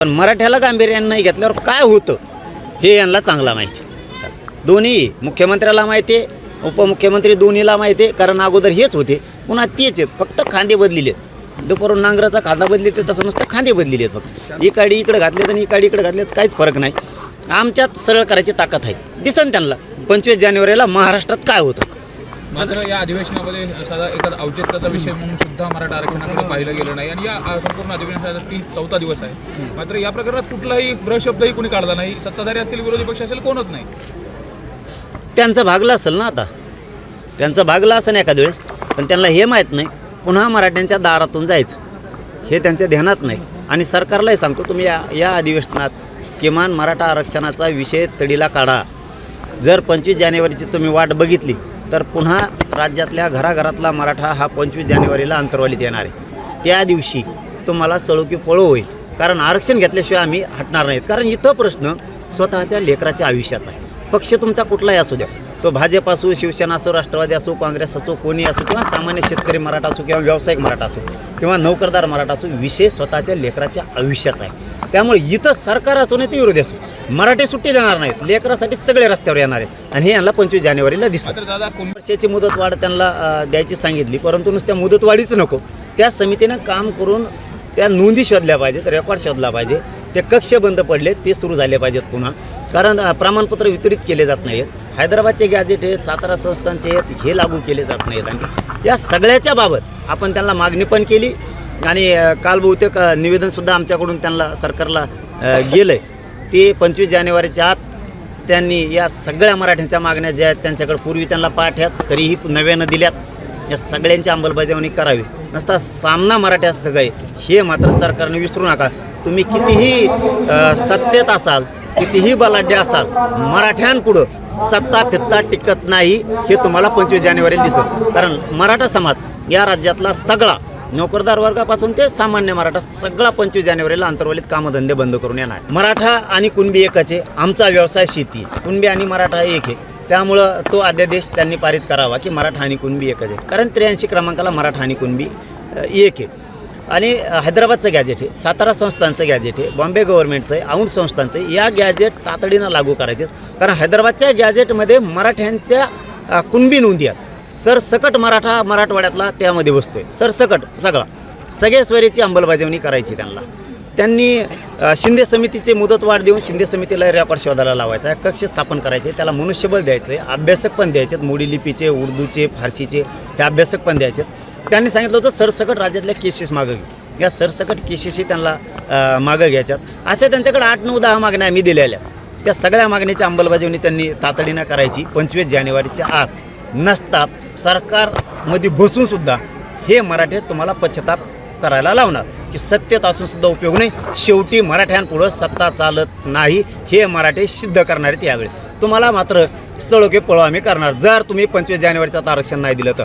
पण मराठ्याला गांभीर्यानं नाही घेतल्यावर काय होतं हे यांना चांगला माहिती. दोन्ही मुख्यमंत्र्याला माहिती आहे, उपमुख्यमंत्री दोन्हीला माहिती आहे, कारण अगोदर हेच होते पुन्हा तेच आहेत, फक्त खांदे बदलिले. दुपारून नांगराचा खांदा बदली ते तसं नुसतं खांदे बदलिले आहेत. फक्त इकाडी इकडे घातलेत आणि इकाडी इकडे घातलेत, काहीच फरक नाही. आमच्यात सरळ करायची ताकद आहे. दिसन त्यांना 25 जानेवारीला महाराष्ट्रात काय होतं. मात्र या अधिवेशनामध्ये साधा एखादा औचित्याचा विषय म्हणून सुद्धा मराठा आरक्षणाकडे पाहिलं गेलं नाही आणि या संपूर्ण अधिवेशनाचा 4था दिवस आहे. मात्र या प्रकरणात कुठलाही ब्रशब्दही कुणी काढला नाही. सत्ताधारी असतील, विरोधी पक्ष असेल, कोणच नाही. त्यांचं भागलं असेल ना, आता त्यांचं भागलं असेल एखाद्या वेळेस, पण त्यांना हे माहीत नाही पुन्हा मराठ्यांच्या दारातून जायचं हे त्यांच्या ध्यानात नाही. आणि सरकारलाही सांगतो, तुम्ही या अधिवेशनात किमान मराठा आरक्षणाचा विषय तडीला काढा. जर 25 जानेवारीची तुम्ही वाट बघितली तर पुन्हा राज्यातल्या घराघरातला मराठा हा 25 जानेवारीला अंतर्वालीत येणार आहे. त्या दिवशी तुम्हाला सळो की पळो होईल, कारण आरक्षण घेतल्याशिवाय आम्ही हटणार नाहीत. कारण इथं प्रश्न स्वतःच्या लेकराच्या आयुष्याचा आहे. पक्ष तुमचा कुठलाही असू द्या, तो भाजप असो, शिवसेना असो, राष्ट्रवादी असो, काँग्रेस असो, कोणी असो, किंवा सामान्य शेतकरी मराठा असो, किंवा व्यावसायिक मराठा असो, किंवा नोकरदार मराठा असो, विषय स्वतःच्या लेकराच्या आयुष्याचा आहे. त्यामुळे इथं सरकार असो नाही ते विरोधी असो, मराठी सुट्टी देणार नाहीत. लेकरासाठी सगळे रस्त्यावर येणार आहेत आणि हे यांना 25 जानेवारीला दिसत. दादा, वर्षाची मुदतवाढ त्यांना द्यायची सांगितली, परंतु नुसत्या मुदतवाढीच नको, त्या समितीनं काम करून त्या नोंदी शोधल्या पाहिजेत, रेकॉर्ड शोधला पाहिजे. ते कक्ष बंद पडले ते सुरू झाले पाहिजेत पुन्हा, कारण प्रमाणपत्र वितरित केले जात नाहीत. हैदराबादचे गॅजेट आहेत, सातारा संस्थांचे आहेत, हे लागू केले जात नाहीत. आणि या सगळ्याच्या बाबत आपण त्यांना मागणी पण केली आणि काल बहुतेक निवेदनसुद्धा आमच्याकडून त्यांना सरकारला गेलं आहे. ते 25 जानेवारीच्या आत त्यांनी या सगळ्या मराठ्यांच्या मागण्या ज्या आहेत त्यांच्याकडे पूर्वी त्यांना पाठ्यात तरीही नव्यानं दिल्यात, या सगळ्यांची अंमलबजावणी करावी. नसता सामना मराठ्या सगळे हे मात्र सरकारने विसरू नका. तुम्ही कितीही सत्तेत असाल, कितीही बलाढ्य असाल, मराठ्यांपुढं सत्ता फित्ता टिकत नाही हे तुम्हाला 25 जानेवारीला दिसत. कारण मराठा समाज या राज्यातला सगळा, नोकरदार वर्गापासून ते सामान्य मराठा, सगळा 25 जानेवारीला अंतर्वलीत कामधंदे बंद करून येणार. मराठा आणि कुणबी एकच आहे. आमचा व्यवसाय शेती, कुणबी आणि मराठा एक आहे. त्यामुळं तो अध्यादेश त्यांनी पारित करावा की मराठा आणि कुणबी एकच आहे. कारण 83 क्रमांकाला मराठा आणि कुणबी एक आहे. आणि हैदराबादचं गॅजेट आहे, सातारा संस्थांचं गॅजेट आहे, बॉम्बे गव्हर्नमेंटचं आहे, औंध संस्थांचं आहे. या गॅजेट तातडीनं लागू करायचे, कारण हैदराबादच्या गॅजेटमध्ये मराठ्यांच्या कुणबी नोंदी आहेत. सरसकट मराठवाड्यातला त्यामध्ये बसतोय, सरसकट सगळ्या स्वरीची अंमलबजावणी करायची त्यांना. त्यांनी शिंदे समितीचे मुदतवाढ देऊन शिंदे समितीला रेकॉर्ड शोधायला लावायचा आहे, कक्ष स्थापन करायचे, त्याला मनुष्यबळ द्यायचं आहे, अभ्यासक पण द्यायचे आहेत, मोडी लिपीचे, उर्दूचे, फारसीचे हे अभ्यासक पण द्यायचे आहेत. त्यांनी सांगितलं होतं सरसकट राज्यातल्या केसेस मागं घेऊ, या सरसकट केसेसही त्यांना मागं घ्यायच्यात. अशा त्यांच्याकडे 8, 9, 10 मागण्या आम्ही दिलेल्या. त्या सगळ्या मागणीची अंमलबजावणी त्यांनी तातडीनं करायची 25 जानेवारीच्या आत. नसता सरकारमध्ये बसूनसुद्धा हे मराठी तुम्हाला पश्चाताप करायला लावणार की सत्तेत असूनसुद्धा उपयोग नाही. शेवटी मराठ्यांपुढं सत्ता चालत नाही हे मराठी सिद्ध करणार आहेत. यावेळेस तुम्हाला मात्र सळो की पळो आम्ही करणार, जर तुम्ही 25 जानेवारीचं आरक्षण नाही दिलं तर.